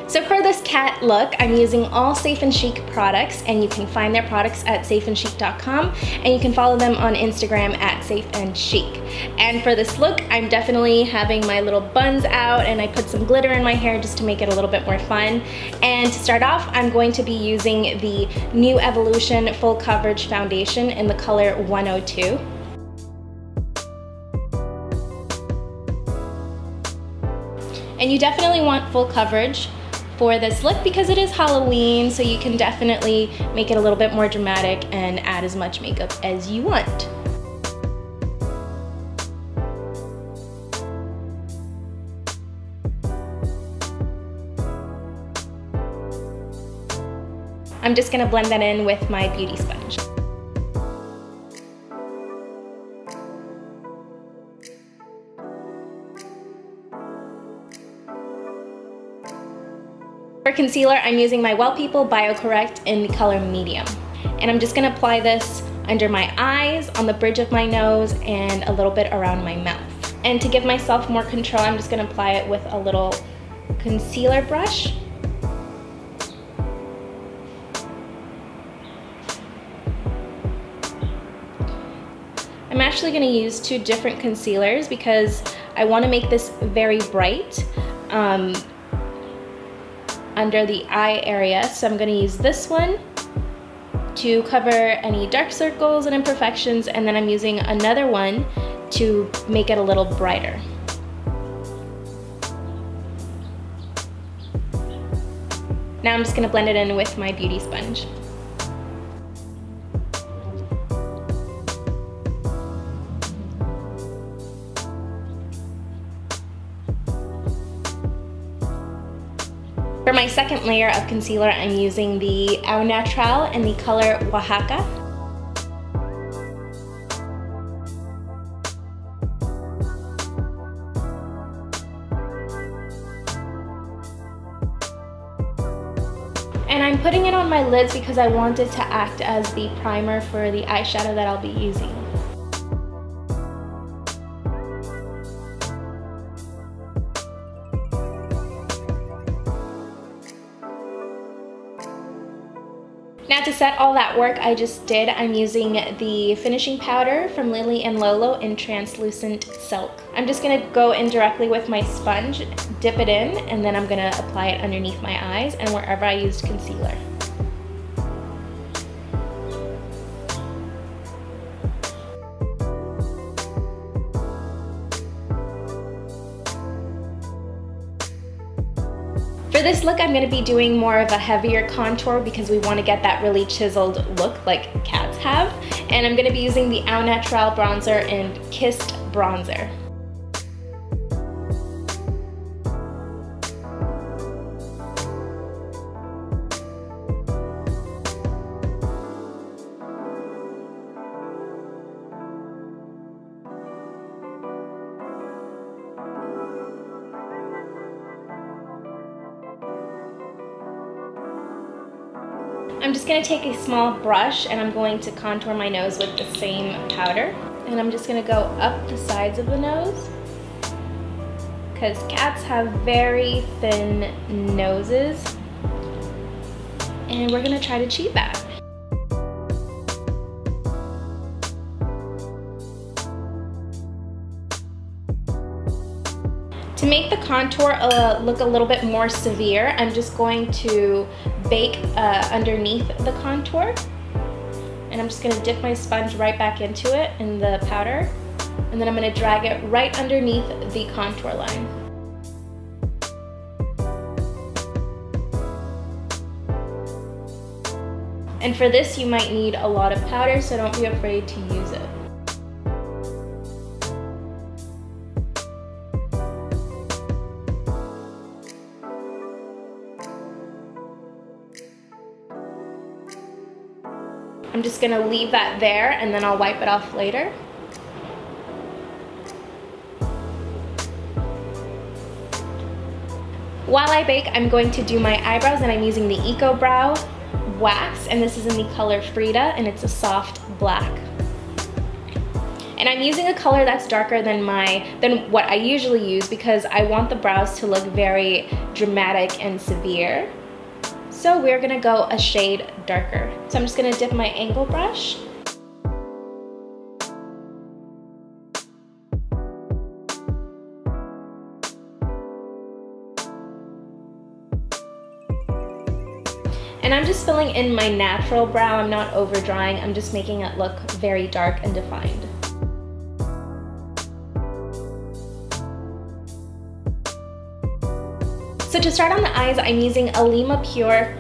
So for this cat look, I'm using all Safe and Chic products, and you can find their products at safeandchic.com, and you can follow them on Instagram at Safe and Chic. And for this look, I'm definitely having my little buns out, and I put some glitter in my hair just to make it a little bit more fun. And to start off, I'm going to be using the New Evolution Full Coverage Foundation in the color 102. And you definitely want full coverage for this look because it is Halloween, so you can definitely make it a little bit more dramatic and add as much makeup as you want. I'm just gonna blend that in with my beauty sponge. For concealer, I'm using my W3ll People Bio Correct in the color medium. And I'm just gonna apply this under my eyes, on the bridge of my nose, and a little bit around my mouth. And to give myself more control, I'm just gonna apply it with a little concealer brush. I'm actually gonna use two different concealers because I wanna make this very bright. Under the eye area, so I'm going to use this one to cover any dark circles and imperfections, and then I'm using another one to make it a little brighter. Now I'm just going to blend it in with my beauty sponge. For my second layer of concealer, I'm using the Naturale in the color Oaxaca. And I'm putting it on my lids because I want it to act as the primer for the eyeshadow that I'll be using. Now to set all that work I just did, I'm using the finishing powder from Lily and Lolo in Translucent Silk. I'm just gonna go in directly with my sponge, dip it in, and then I'm gonna apply it underneath my eyes and wherever I used concealer. For this look, I'm going to be doing more of a heavier contour because we want to get that really chiseled look like cats have. And I'm going to be using the Au Naturale bronzer in Kissed Bronzer. I'm just going to take a small brush and I'm going to contour my nose with the same powder. And I'm just going to go up the sides of the nose because cats have very thin noses and we're going to try to achieve that. To make the contour look a little bit more severe, I'm just going to bake underneath the contour. And I'm just going to dip my sponge right back into it in the powder. And then I'm going to drag it right underneath the contour line. And for this you might need a lot of powder, so don't be afraid to use it. I'm just going to leave that there and then I'll wipe it off later. While I bake, I'm going to do my eyebrows and I'm using the Eco Brow wax, and this is in the color Frida and it's a soft black. And I'm using a color that's darker than what I usually use because I want the brows to look very dramatic and severe. So we're gonna go a shade darker. So I'm just gonna dip my angle brush. And I'm just filling in my natural brow. I'm not over drawing. I'm just making it look very dark and defined. So to start on the eyes, I'm using Alima Pure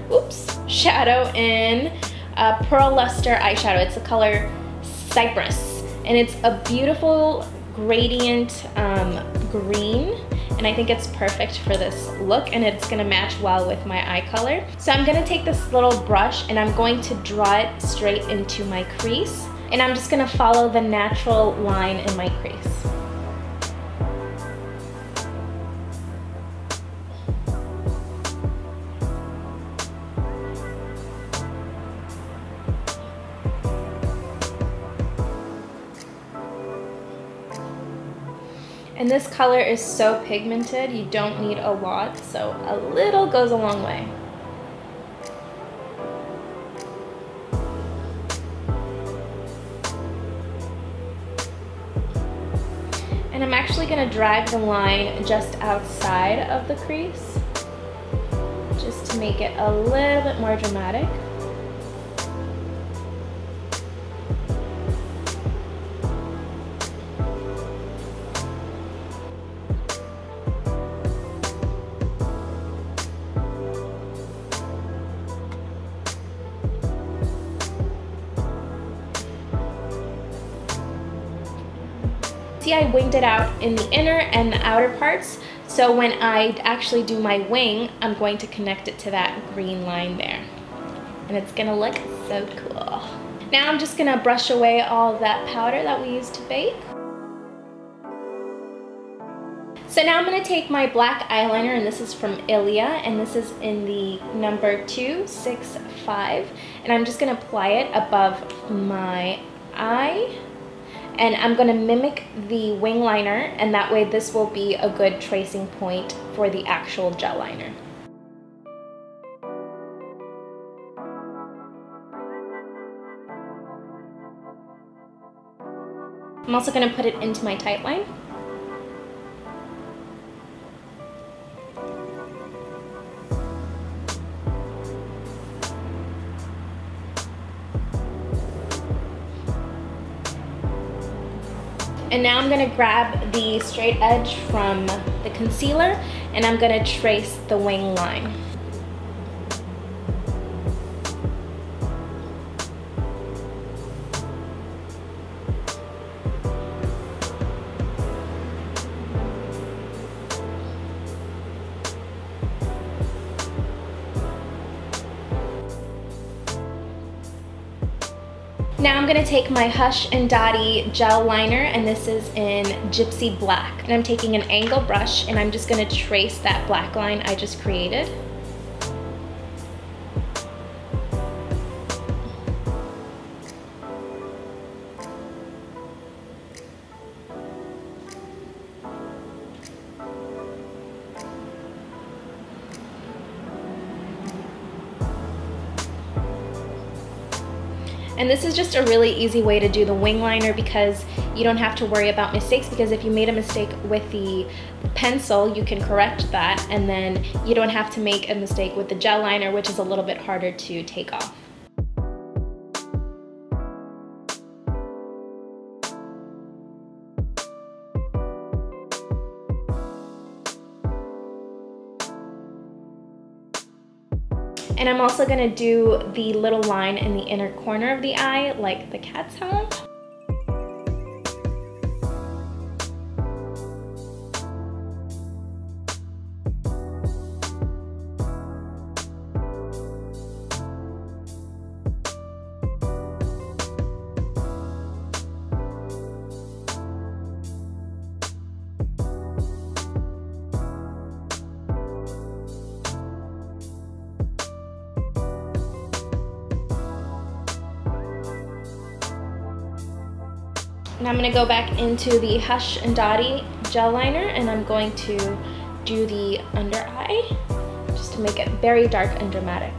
shadow in Pearluster eyeshadow. It's the color Cypress, and it's a beautiful gradient green. And I think it's perfect for this look, and it's gonna match well with my eye color. So I'm gonna take this little brush and I'm going to draw it straight into my crease. And I'm just gonna follow the natural line in my crease. And this color is so pigmented, you don't need a lot, so a little goes a long way. And I'm actually gonna drag the line just outside of the crease, just to make it a little bit more dramatic. See, I winged it out in the inner and the outer parts, so when I actually do my wing, I'm going to connect it to that green line there. And it's gonna look so cool. Now I'm just gonna brush away all that powder that we used to bake. So now I'm gonna take my black eyeliner, and this is from Ilia, and this is in the number 265, and I'm just gonna apply it above my eye. And I'm gonna mimic the wing liner, and that way this will be a good tracing point for the actual gel liner. I'm also gonna put it into my tight line. And now I'm gonna grab the straight edge from the concealer and I'm gonna trace the wing line. Now I'm gonna take my Hush and Dotti gel liner, and this is in Gipsy Black. And I'm taking an angle brush and I'm just gonna trace that black line I just created. And this is just a really easy way to do the wing liner because you don't have to worry about mistakes, because if you made a mistake with the pencil, you can correct that, and then you don't have to make a mistake with the gel liner, which is a little bit harder to take off. And I'm also gonna do the little line in the inner corner of the eye, like the cat's have. Now I'm going to go back into the Hush and Dotti gel liner, and I'm going to do the under eye just to make it very dark and dramatic.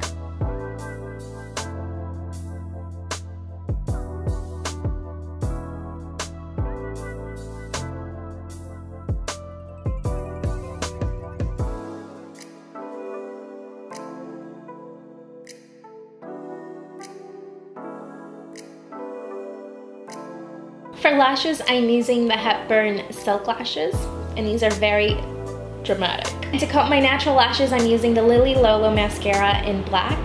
For lashes, I'm using the Hepburn Silk Lashes, and these are very dramatic. And to coat my natural lashes, I'm using the Lolo mascara in black.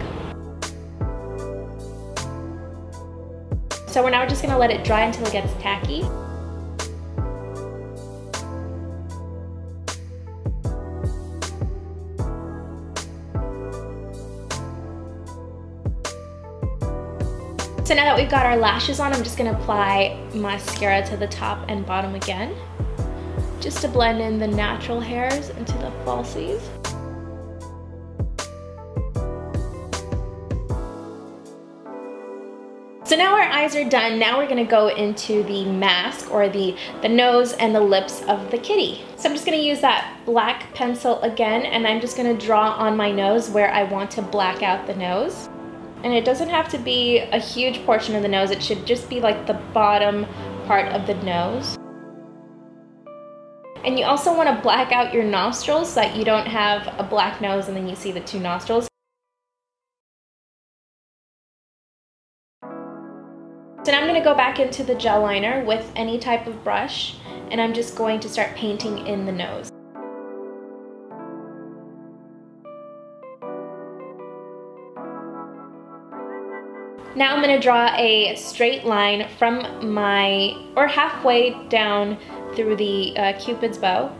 So we're now just gonna let it dry until it gets tacky. So now that we've got our lashes on, I'm just gonna apply mascara to the top and bottom again, just to blend in the natural hairs into the falsies. So now our eyes are done. Now we're gonna go into the mask, or the nose and the lips of the kitty. So I'm just gonna use that black pencil again, and I'm just gonna draw on my nose where I want to black out the nose. And it doesn't have to be a huge portion of the nose, it should just be like the bottom part of the nose. And you also want to black out your nostrils so that you don't have a black nose and then you see the two nostrils. So now I'm going to go back into the gel liner with any type of brush, and I'm just going to start painting in the nose. Now I'm going to draw a straight line from halfway down through the Cupid's bow,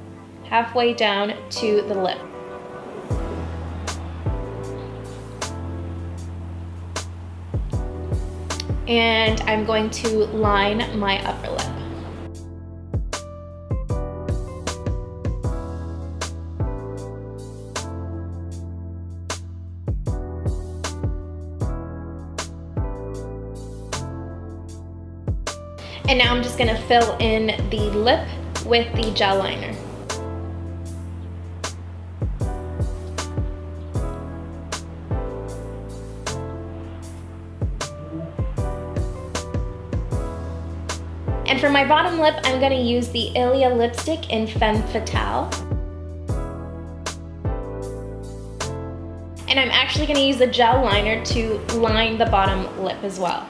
halfway down to the lip. And I'm going to line my upper lip. And now I'm just gonna fill in the lip with the gel liner. And for my bottom lip, I'm gonna use the Ilia lipstick in Femme Fatale. And I'm actually gonna use the gel liner to line the bottom lip as well.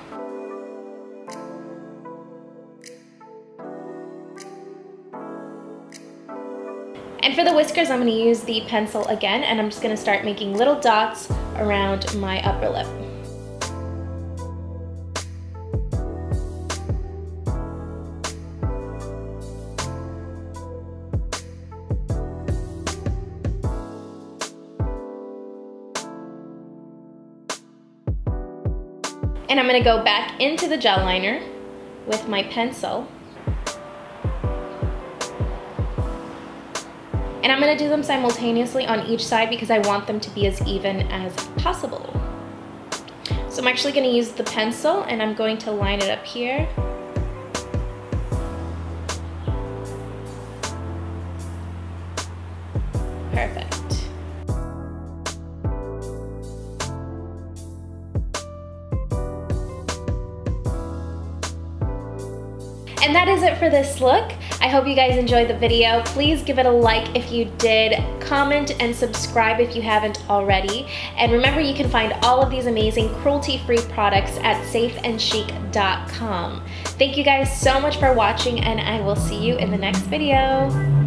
And for the whiskers, I'm going to use the pencil again, and I'm just going to start making little dots around my upper lip. And I'm going to go back into the gel liner with my pencil. And I'm going to do them simultaneously on each side because I want them to be as even as possible. So I'm actually going to use the pencil, and I'm going to line it up here. Perfect. And that is it for this look. I hope you guys enjoyed the video. Please give it a like if you did, comment and subscribe if you haven't already. And remember, you can find all of these amazing cruelty-free products at safeandchic.com. Thank you guys so much for watching, and I will see you in the next video.